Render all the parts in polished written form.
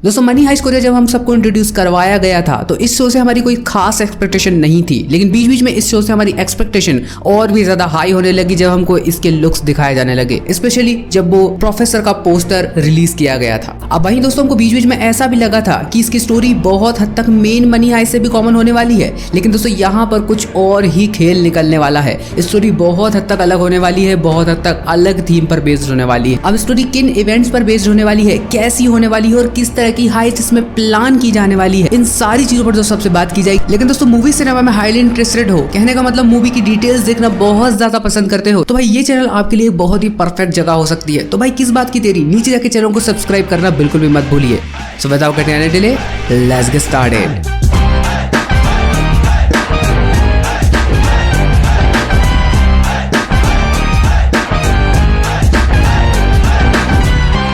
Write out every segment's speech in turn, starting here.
दोस्तों money heist Korea जब हम सबको इंट्रोड्यूस करवाया गया था तो इस शो से हमारी कोई खास एक्सपेक्टेशन नहीं थी, लेकिन बीच बीच में इस शो से हमारी एक्सपेक्टेशन और भी ज्यादा हाई होने लगी जब हमको इसके लुक्स दिखाए जाने लगे, स्पेशली जब वो प्रोफेसर का पोस्टर रिलीज किया गया था। अब वहीं दोस्तों हमको बीच बीच में ऐसा भी लगा था कि इसकी स्टोरी बहुत हद तक मेन मनी हाइस्ट से भी कॉमन होने वाली है, लेकिन दोस्तों यहाँ पर कुछ और ही खेल निकलने वाला है। स्टोरी बहुत हद तक अलग होने वाली है, बहुत हद तक अलग थीम पर बेस्ड होने वाली है। अब स्टोरी किन इवेंट्स पर बेस्ड होने वाली है, कैसी होने वाली है और किस तरह की हाइस्ट इसमें प्लान की जाने वाली है, इन सारी चीजों पर दोस्तों सबसे बात की जाएगी। लेकिन दोस्तों मूवी सिनेमा में हाईली इंटरेस्टेड हो, कहने का मतलब मूवी की डिटेल्स देखना बहुत ज्यादा पसंद करते हो, तो भाई ये चैनल आपके लिए बहुत ही परफेक्ट जगह हो सकती है। तो भाई किस बात की देरी, नीचे जाके चैनल को सब्सक्राइब करना बिल्कुल भी मत भूलिए। So without any delay let's get started.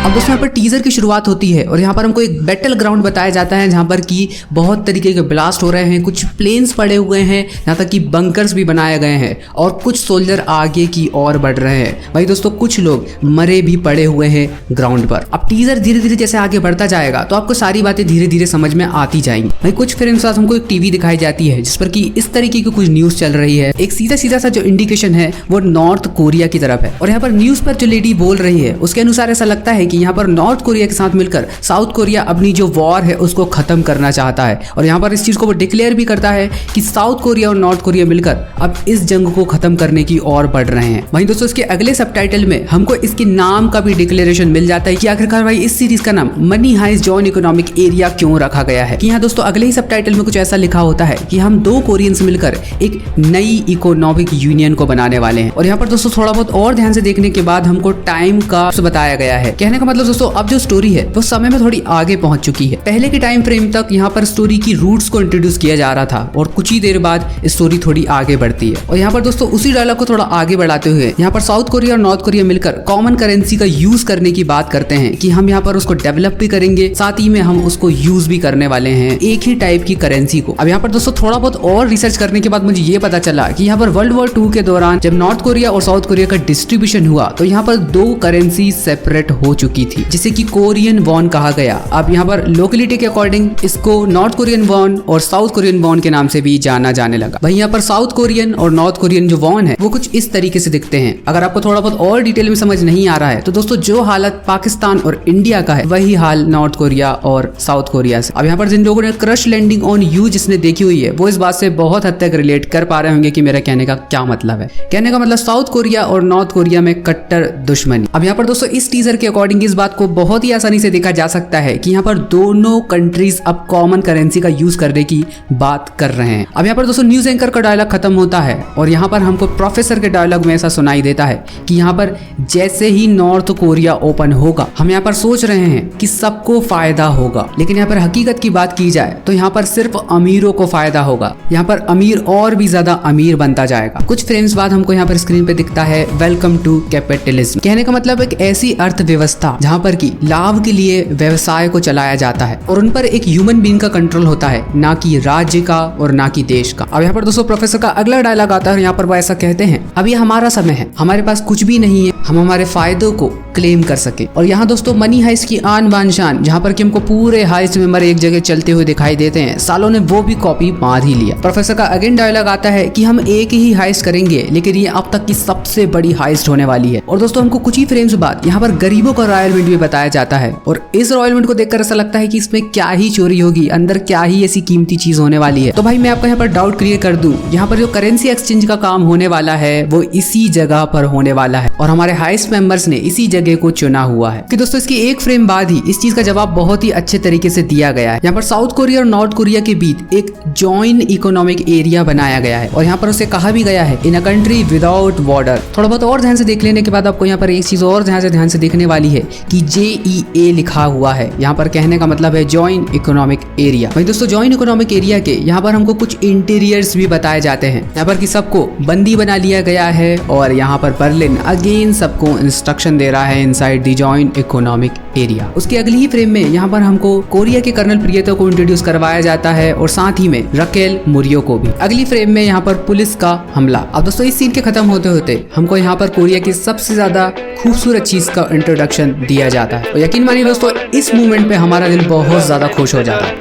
अब दोस्तों यहाँ पर टीजर की शुरुआत होती है और यहाँ पर हमको एक बैटल ग्राउंड बताया जाता है जहाँ पर कि बहुत तरीके के ब्लास्ट हो रहे हैं, कुछ प्लेन्स पड़े हुए हैं, यहाँ तक कि बंकर्स भी बनाए गए हैं और कुछ सोल्जर आगे की ओर बढ़ रहे हैं। भाई दोस्तों कुछ लोग मरे भी पड़े हुए हैं ग्राउंड पर। अब टीजर धीरे धीरे जैसे आगे बढ़ता जाएगा तो आपको सारी बातें धीरे धीरे समझ में आती जाएंगी। भाई कुछ फ्रेम के साथ हमको एक टीवी दिखाई जाती है जिस पर कि इस तरीके की कुछ न्यूज चल रही है। एक सीधा सीधा सा जो इंडिकेशन है वो नॉर्थ कोरिया की तरफ है और यहाँ पर न्यूज पर जो लेडी बोल रही है उसके अनुसार ऐसा लगता है कि यहाँ पर नॉर्थ कोरिया के साथ मिलकर साउथ कोरिया अपनी जो वॉर है उसको खत्म करना चाहता है और यहाँ पर इस चीज को वो डिक्लेयर भी करता है कि साउथ कोरिया और नॉर्थ कोरिया मिलकर अब इस जंग को खत्म करने की ओर बढ़ रहे हैं। वहीं दोस्तों इसके अगले सबटाइटल में हमको इसके नाम का भी डिक्लेरेशन मिल जाता है कि आखिरकार भाई इस सीरीज का नाम Money Heist joint economic area क्यों रखा गया है। कि यहाँ दोस्तों अगले ही सबटाइटल में कुछ ऐसा लिखा होता है कि हम दो कोरियंस मिलकर एक नई इकोनॉमिक यूनियन को बनाने वाले हैं। और यहाँ पर दोस्तों थोड़ा बहुत और ध्यान से देखने के बाद हमको टाइम का बताया गया है। कहने का मतलब दोस्तों अब जो स्टोरी है वो समय में थोड़ी आगे पहुंच चुकी है। पहले के टाइम फ्रेम तक यहाँ पर स्टोरी की रूट्स को इंट्रोड्यूस किया जा रहा था और कुछ ही देर बाद स्टोरी थोड़ी आगे बढ़ती है और यहाँ पर दोस्तों उसी डायलॉग को थोड़ा आगे बढ़ाते हुए यहाँ पर साउथ कोरिया और नॉर्थ कोरिया मिलकर कॉमन करेंसी का यूज करने की बात करते हैं कि हम यहाँ पर उसको डेवलप भी करेंगे, साथ ही में हम उसको यूज भी करने वाले हैं एक ही टाइप की करेंसी को। अब यहाँ पर दोस्तों थोड़ा बहुत और रिसर्च करने के बाद मुझे ये पता चला कि यहाँ पर वर्ल्ड वॉर 2 के दौरान जब नॉर्थ कोरिया और साउथ कोरिया का डिस्ट्रीब्यूशन हुआ तो यहाँ पर दो करेंसी सेपरेट हो चुकी थी जिसे कि कोरियन वॉन कहा गया। अब यहाँ पर लोकेलिटी के अकॉर्डिंग इसको नॉर्थ कोरियन वॉन और साउथ कोरियन वॉन के नाम से भी जाना जाने लगा। भाई यहाँ पर साउथ कोरियन और नॉर्थ कोरियन जो वॉन है वो कुछ इस तरीके से दिखते हैं। अगर आपको थोड़ा बहुत और डिटेल में समझ नहीं आ रहा है तो दोस्तों जो हालत पाकिस्तान और इंडिया का है वही हाल नॉर्थ कोरिया और साउथ कोरिया से। अब यहाँ पर जिन लोगों ने क्रश लैंडिंग ऑन यू जिसने देखी हुई है वो इस बात से बहुत हद तक रिलेट कर पा रहे होंगे कि मेरा कहने का क्या मतलब है। कहने का मतलब साउथ कोरिया और नॉर्थ कोरिया में कट्टर दुश्मनी। अब यहाँ पर दोस्तों इस टीजर के अकॉर्डिंग इस बात को बहुत ही आसानी से देखा जा सकता है कि यहाँ पर दोनों कंट्रीज अब कॉमन करेंसी का यूज करने की बात कर रहे हैं। अब यहाँ पर दोस्तों न्यूज एंकर का डायलॉग खत्म होता है और यहाँ पर हमको प्रोफेसर के डायलॉग में ऐसा सुनाई देता है कि यहाँ पर जैसे ही नॉर्थ कोरिया ओपन होगा हम यहाँ पर सोच रहे हैं कि सबको फायदा होगा, लेकिन यहाँ पर हकीकत की बात की जाए तो यहाँ पर सिर्फ अमीरों को फायदा होगा। यहाँ पर अमीर और भी ज्यादा अमीर बनता जाएगा। कुछ फ्रेम्स बाद हमको यहाँ पर स्क्रीन पे दिखता है वेलकम टू कैपिटलिज्म। कहने का मतलब एक ऐसी अर्थव्यवस्था जहाँ पर की लाभ के लिए व्यवसाय को चलाया जाता है और उन पर एक ह्यूमन बीइंग का कंट्रोल होता है, ना कि राज्य का और ना कि देश का। अब यहाँ पर दोस्तों प्रोफेसर का अगला डायलॉग आता है और यहाँ पर वो ऐसा कहते हैं अब ये हमारा समय है, हमारे पास कुछ भी नहीं है, हम हमारे फायदों को क्लेम कर सके। और यहाँ दोस्तों मनी हाइस्ट की आन बान शान जहाँ पर कि हमको पूरे हाइस्ट मेंबर एक जगह चलते हुए दिखाई देते हैं, सालों ने वो भी कॉपी मार ही लिया। प्रोफेसर का अगेन डायलॉग आता है कि हम एक ही हाइस्ट करेंगे लेकिन ये अब तक की सबसे बड़ी हाइस्ट होने वाली है। और दोस्तों हमको कुछ ही फ्रेम्स बाद यहाँ पर गरीबों का रॉयल मिंट भी बताया जाता है और इस रॉयल मिंट को देखकर ऐसा लगता है कि इसमें क्या ही चोरी होगी, अंदर क्या ही ऐसी कीमती चीज होने वाली है। तो भाई मैं आपको यहाँ पर डाउट क्लियर कर दूं, यहाँ पर जो करेंसी एक्सचेंज का काम होने वाला है वो इसी जगह पर होने वाला है और हमारे हाइस्ट मेंबर्स ने इसी जगह को चुना हुआ है। कि दोस्तों इसकी एक फ्रेम बाद ही इस चीज का जवाब बहुत ही अच्छे तरीके से दिया गया है। यहाँ पर साउथ कोरिया और नॉर्थ कोरिया के बीच एक जॉइंट इकोनॉमिक एरिया बनाया गया है और यहाँ पर उसे कहा भी गया है इन अ कंट्री विदाउट बॉर्डर। थोड़ा बहुत और ध्यान से देख लेने के बाद आपको यहाँ पर एक चीज और ध्यान से देखने वाली है कि JEA लिखा हुआ है। यहाँ पर कहने का मतलब है जॉइंट इकोनॉमिक एरिया। भाई दोस्तों जॉइंट इकोनॉमिक एरिया के यहाँ पर हमको कुछ इंटीरियर्स भी बताए जाते हैं। यहाँ पर कि सबको बंदी बना लिया गया है और यहाँ पर बर्लिन अगेन सबको इंस्ट्रक्शन दे रहा है inside the joint economic area. उसके अगली ही फ्रेम में यहाँ पर हमको कोरिया के कर्नल प्रियतो को इंट्रोड्यूस करवाया जाता है और साथ ही में रकेल मुरियो को भी। अगली फ्रेम में यहाँ पर पुलिस का हमला। अब दोस्तों इस सीन के खत्म होते होते हमको यहाँ पर कोरिया की सबसे ज्यादा खूबसूरत चीज का इंट्रोडक्शन दिया जाता है और यकीन मानिए दोस्तों इस मूवमेंट पे हमारा दिल बहुत ज्यादा खुश हो जाता है।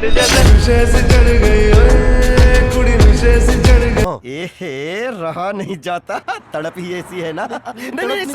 रहा नहीं जाता, तड़प ही ऐसी है ना। नहीं,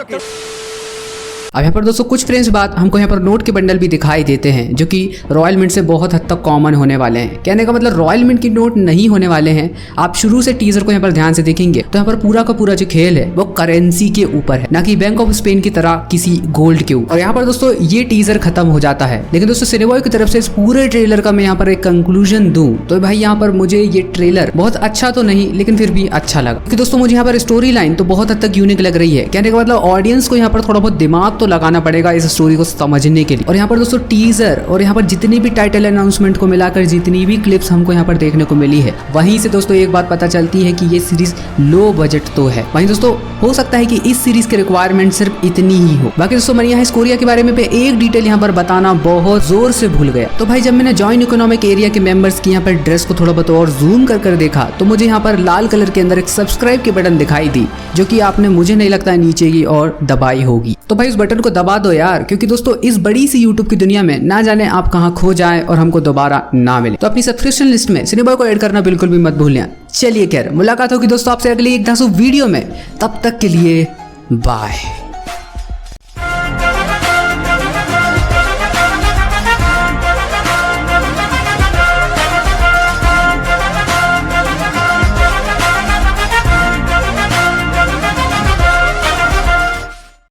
अब यहाँ पर दोस्तों कुछ फ्रेम्स बाद हमको यहाँ पर नोट के बंडल भी दिखाई देते हैं जो कि रॉयल मिंट से बहुत हद तक कॉमन होने वाले हैं। कहने का मतलब रॉयल मिंट की नोट नहीं होने वाले हैं। आप शुरू से टीजर को यहाँ पर ध्यान से देखेंगे तो यहाँ पर पूरा का पूरा जो खेल है वो करेंसी के ऊपर है, ना कि बैंक ऑफ स्पेन की तरह किसी गोल्ड के ऊपर। और यहाँ पर दोस्तों ये टीजर खत्म हो जाता है, लेकिन दोस्तों सिनेबॉय की तरफ से इस पूरे ट्रेलर का मैं यहाँ पर एक कंक्लूजन दूं तो भाई यहाँ पर मुझे ये ट्रेलर बहुत अच्छा तो नहीं लेकिन फिर भी अच्छा लगा, क्योंकि दोस्तों मुझे यहाँ पर स्टोरी लाइन तो बहुत हद तक यूनिक लग रही है। कहने का मतलब ऑडियंस को यहाँ पर थोड़ा बहुत दिमाग तो लगाना पड़ेगा इस स्टोरी को समझने के लिए। और यहाँ पर दोस्तों टीजर और यहाँ पर जितनी भी टाइटल अनाउंसमेंट को मिलाकर जितनी भी क्लिप्स हमको यहाँ पर देखने को मिली है, वहीं से दोस्तों एक बात पता चलती है कि ये सीरीज लो बजट तो है। वहीं दोस्तों हो सकता है कि इस सीरीज की रिक्वायरमेंट सिर्फ इतनी ही हो। बाकी दोस्तों मैं यहाँ इस कोरिया के बारे में एक डिटेल यहाँ पर बताना बहुत जोर से भूल गया। तो भाई जब मैंने जॉइन इकोनॉमिक एरिया के मेंबर्स की यहाँ पर ड्रेस को थोड़ा बहुत और जूम कर देखा तो मुझे यहाँ पर लाल कलर के अंदर एक सब्सक्राइब की बटन दिखाई दी, जो कि आपने मुझे नहीं लगता है नीचे की और दबाई होगी। तो भाई उस बटन को दबा दो यार, क्योंकि दोस्तों इस बड़ी सी यूट्यूब की दुनिया में ना जाने आप कहां खो जाएं और हमको दोबारा ना मिले। तो अपनी सब्सक्रिप्शन लिस्ट में सिनेबॉय को ऐड करना बिल्कुल भी मत भूलना। चलिए खैर मुलाकात होगी दोस्तों आपसे अगली एक वीडियो में, तब तक के लिए बाय।